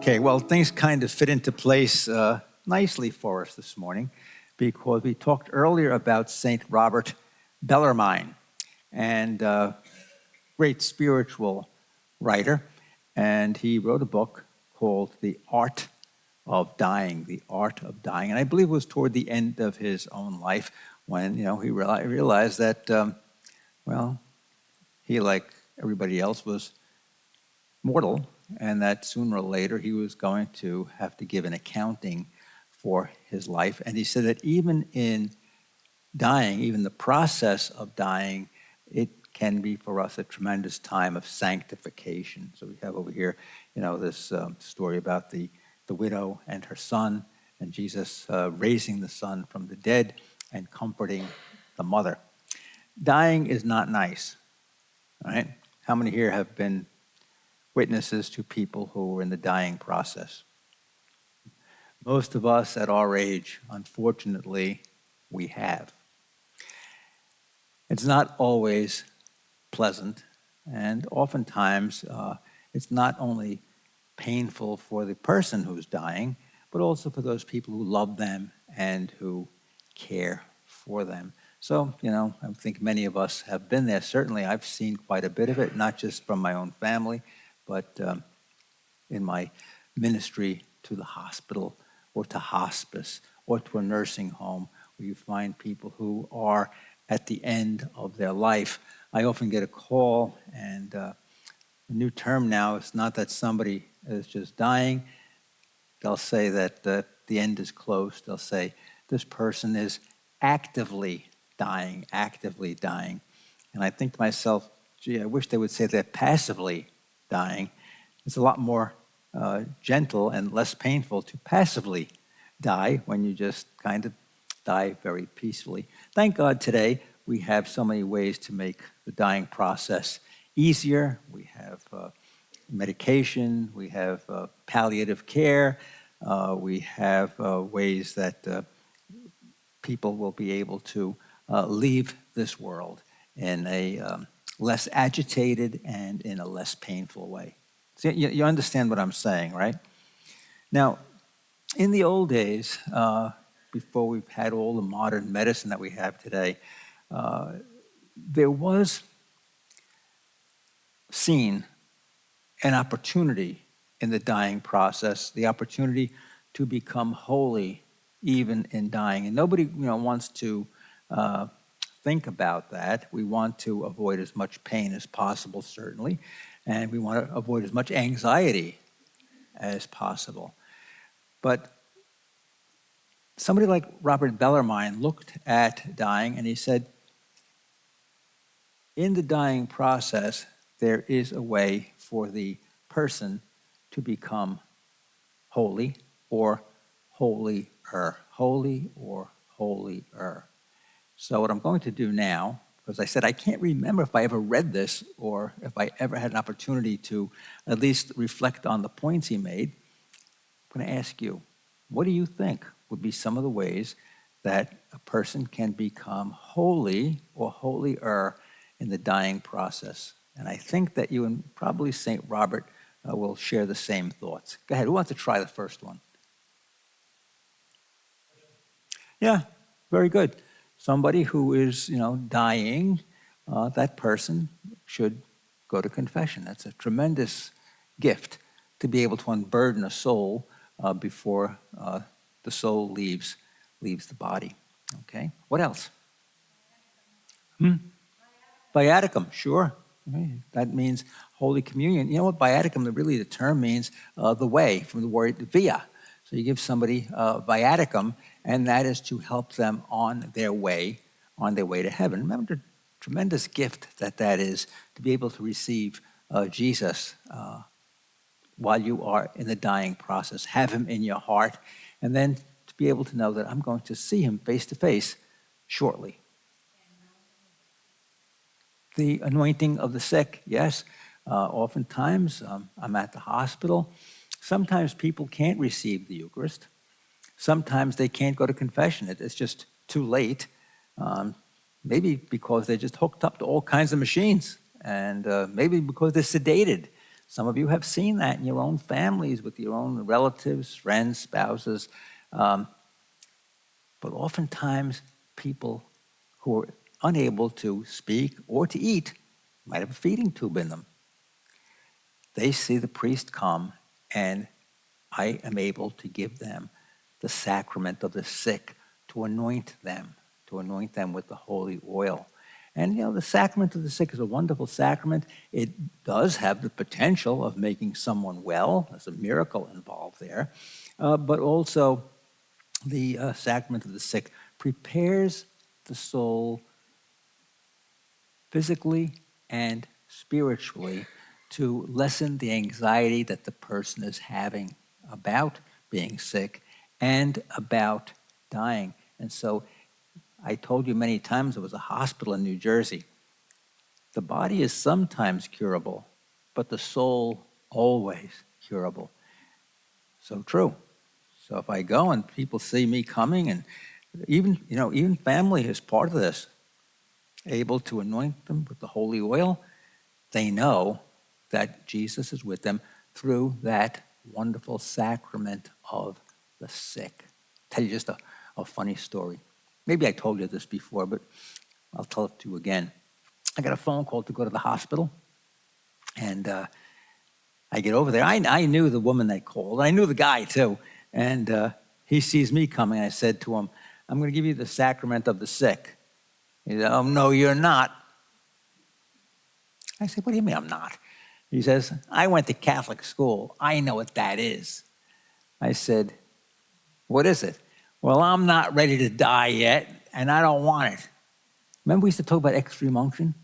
Okay, well, things kind of fit into place nicely for us this morning because we talked earlier about St. Robert Bellarmine, and great spiritual writer, and he wrote a book called The Art of Dying, The Art of Dying, and I believe it was toward the end of his own life when, he realized that, he, like everybody else, was mortal, and that sooner or later he was going to have to give an accounting for his life. And he said that even in dying, even the process of dying, it can be for us a tremendous time of sanctification. So we have over here, this story about the widow and her son, and Jesus raising the son from the dead and comforting the mother. Dying is not nice, right? How many here have been witnesses to people who were in the dying process? Most of us at our age, unfortunately, we have. It's not always pleasant, and oftentimes it's not only painful for the person who's dying, but also for those people who love them and who care for them. So, I think many of us have been there. Certainly, I've seen quite a bit of it, not just from my own family, but in my ministry to the hospital or to hospice or to a nursing home, where you find people who are at the end of their life. I often get a call, and the new term now is not that somebody is just dying. They'll say that the end is close. They'll say, this person is actively dying. And I think to myself, gee, I wish they would say they're passively dying. It's a lot more gentle and less painful to passively die when you just kind of die very peacefully. Thank God today we have so many ways to make the dying process easier. We have medication, we have palliative care, we have ways that people will be able to leave this world in a less agitated and in a less painful way. So you understand what I'm saying, right? Now, in the old days, before we've had all the modern medicine that we have today, there was seen an opportunity in the dying process, the opportunity to become holy even in dying. And nobody wants to think about that. We want to avoid as much pain as possible, certainly, and we want to avoid as much anxiety as possible. But somebody like Robert Bellarmine looked at dying and he said, in the dying process, there is a way for the person to become holy or holier. Holy or holier. So what I'm going to do now, because I said I can't remember if I ever read this or if I ever had an opportunity to at least reflect on the points he made, I'm going to ask you, what do you think would be some of the ways that a person can become holy or holier in the dying process? And I think that you and probably St. Robert will share the same thoughts. Go ahead, who wants to try the first one? Yeah, very good. Somebody who is, dying, that person should go to confession. That's a tremendous gift to be able to unburden a soul before the soul leaves the body. Okay, what else? Viaticum, sure. That means Holy Communion. You know what viaticum, really the term means the way, from the word via. So you give somebody viaticum, and that is to help them on their way to heaven. Remember the tremendous gift that is to be able to receive Jesus while you are in the dying process. Have him in your heart, and then to be able to know that I'm going to see him face to face shortly. The anointing of the sick, yes. Oftentimes, I'm at the hospital. Sometimes people can't receive the Eucharist. Sometimes they can't go to confession. It's just too late. Maybe because they're just hooked up to all kinds of machines, and maybe because they're sedated. Some of you have seen that in your own families with your own relatives, friends, spouses. But oftentimes, people who are unable to speak or to eat might have a feeding tube in them. They see the priest come, and I am able to give them the sacrament of the sick, to anoint them with the holy oil. And, the sacrament of the sick is a wonderful sacrament. It does have the potential of making someone well. There's a miracle involved there. But also, the sacrament of the sick prepares the soul physically and spiritually to lessen the anxiety that the person is having about being sick and about dying. And so I told you many times there was a hospital in New Jersey. The body is sometimes curable, but the soul always curable. So true. So if I go and people see me coming, and even family is part of this, able to anoint them with the holy oil, they know that Jesus is with them through that wonderful sacrament of the sick. I'll tell you just a funny story. Maybe I told you this before, but I'll tell it to you again. I got a phone call to go to the hospital, and I get over there. I knew the woman they called. I knew the guy, too. And he sees me coming. I said to him, I'm going to give you the sacrament of the sick. He said, oh, no, you're not. I said, what do you mean I'm not? He says, I went to Catholic school. I know what that is. I said, what is it? Well, I'm not ready to die yet, and I don't want it. Remember we used to talk about extreme unction?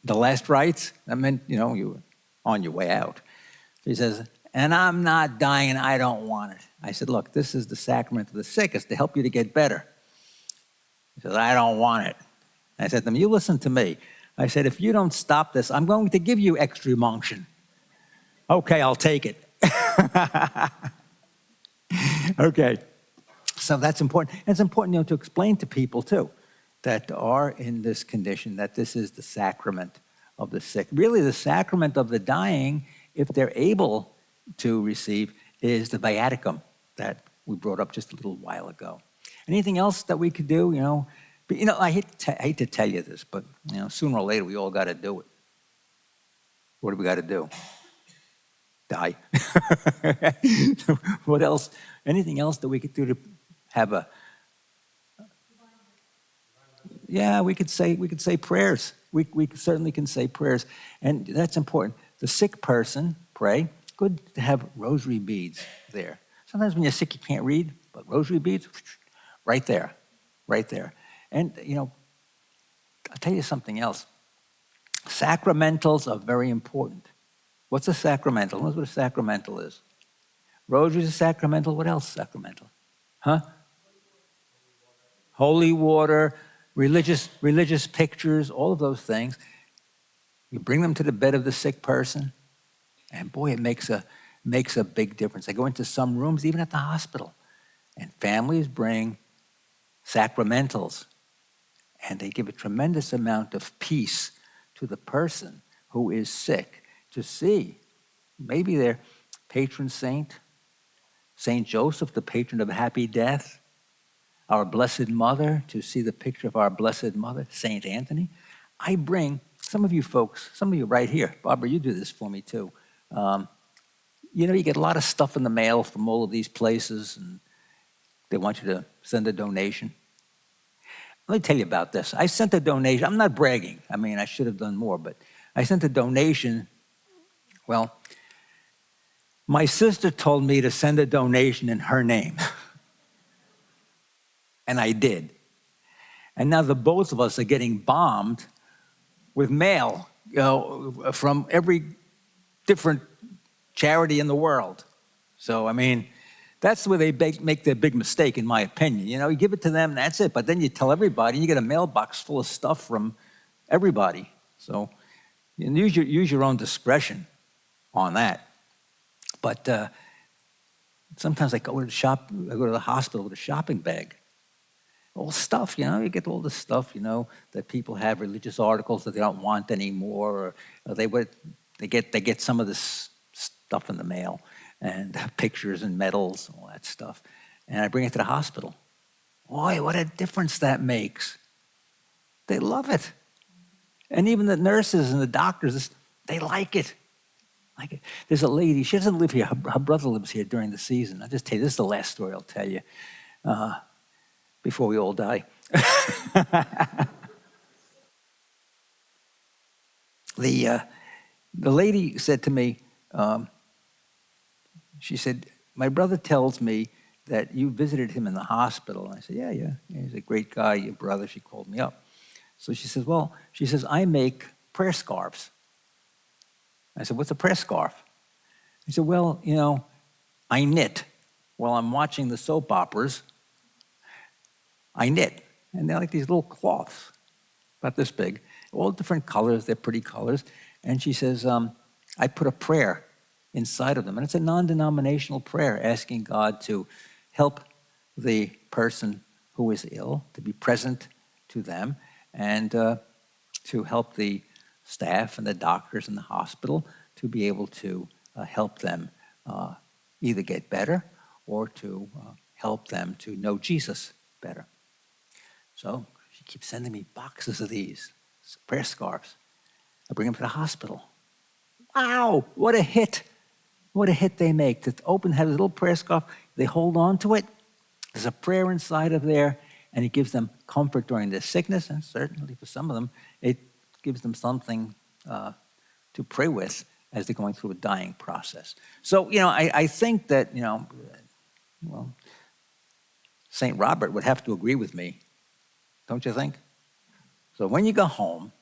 The last rites? That meant, you were on your way out. He says, and I'm not dying, and I don't want it. I said, look, this is the sacrament of the sick. It's to help you to get better. He says, I don't want it. I said to him, you listen to me. I said, if you don't stop this, I'm going to give you extreme unction. Okay, I'll take it. Okay. So that's important. And it's important, to explain to people, too, that are in this condition, that this is the sacrament of the sick. Really, the sacrament of the dying, if they're able to receive, is the viaticum that we brought up just a little while ago. Anything else that we could do, But, I hate to tell you this, but, sooner or later, we all got to do it. What do we got to do? Die. What else? Anything else that we could do to have a... Yeah, we could say prayers. We certainly can say prayers. And that's important. The sick person, pray. Good to have rosary beads there. Sometimes when you're sick, you can't read, but rosary beads, right there. And, I'll tell you something else. Sacramentals are very important. What's a sacramental? Who knows what a sacramental is? Rosary is a sacramental. What else is sacramental? Huh? Holy water, religious pictures, all of those things. You bring them to the bed of the sick person, and boy, it makes a big difference. I go into some rooms, even at the hospital, and families bring sacramentals, and they give a tremendous amount of peace to the person who is sick to see. Maybe their patron saint, Saint Joseph, the patron of happy death, our Blessed Mother, to see the picture of our Blessed Mother, Saint Anthony. I bring, some of you folks, some of you right here, Barbara, you do this for me too. You get a lot of stuff in the mail from all of these places, and they want you to send a donation. Let me tell you about this. I sent a donation. I'm not bragging. I mean, I should have done more, but I sent a donation. Well, my sister told me to send a donation in her name. And I did. And now the both of us are getting bombed with mail, from every different charity in the world. So, I mean, that's where they make their big mistake, in my opinion. You give it to them, that's it. But then you tell everybody, and you get a mailbox full of stuff from everybody. So use your own discretion on that. But sometimes I go to the hospital with a shopping bag. All stuff, you get all the stuff, that people have, religious articles that they don't want anymore, or they they get some of this stuff in the mail, and pictures and medals, all that stuff. And I bring it to the hospital. Boy, what a difference that makes. They love it. And even the nurses and the doctors, they like it. Like it. There's a lady, she doesn't live here. Her brother lives here during the season. I'll just tell you, this is the last story I'll tell you before we all die. The lady said to me, she said, my brother tells me that you visited him in the hospital. And I said, yeah, he's a great guy, your brother. She called me up. So she says, I make prayer scarves. I said, what's a prayer scarf? He said, I knit. While I'm watching the soap operas, I knit. And they're like these little cloths, about this big, all different colors. They're pretty colors. And she says, I put a prayer inside of them. And it's a non-denominational prayer asking God to help the person who is ill, to be present to them, and to help the staff and the doctors in the hospital to be able to help them either get better or to help them to know Jesus better. So she keeps sending me boxes of these prayer scarves. I bring them to the hospital. Wow, what a hit. What a hit they make. To open, have a little prayer scarf, they hold on to it. There's a prayer inside of there, and it gives them comfort during their sickness, and certainly for some of them, it gives them something to pray with as they're going through a dying process. So, I think that, St. Robert would have to agree with me, don't you think? So when you go home,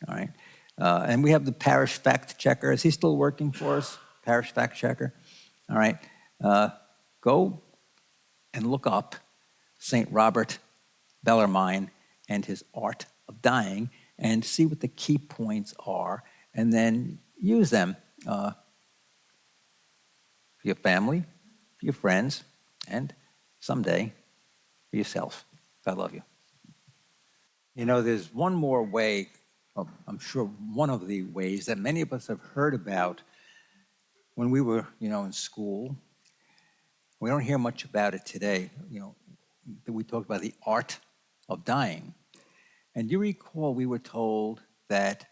all right, and we have the parish fact checker. Is he still working for us? Parish fact checker. All right, go and look up St. Robert Bellarmine and his art of dying and see what the key points are, and then use them for your family, for your friends, and someday for yourself. God love you. There's one more way, I'm sure one of the ways that many of us have heard about when we were, in school. We don't hear much about it today. We talked about the art of dying. And you recall we were told that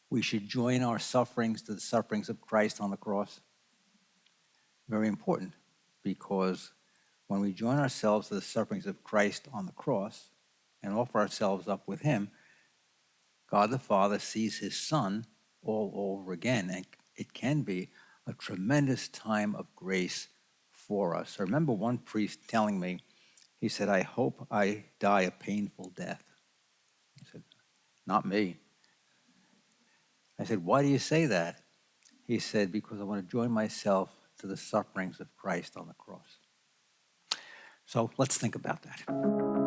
we should join our sufferings to the sufferings of Christ on the cross. Very important, because when we join ourselves to the sufferings of Christ on the cross and offer ourselves up with him, God the Father sees his Son all over again, and it can be a tremendous time of grace for us. I remember one priest telling me, he said, I hope I die a painful death. I said, not me. I said, why do you say that? He said, because I want to join myself to the sufferings of Christ on the cross. So let's think about that.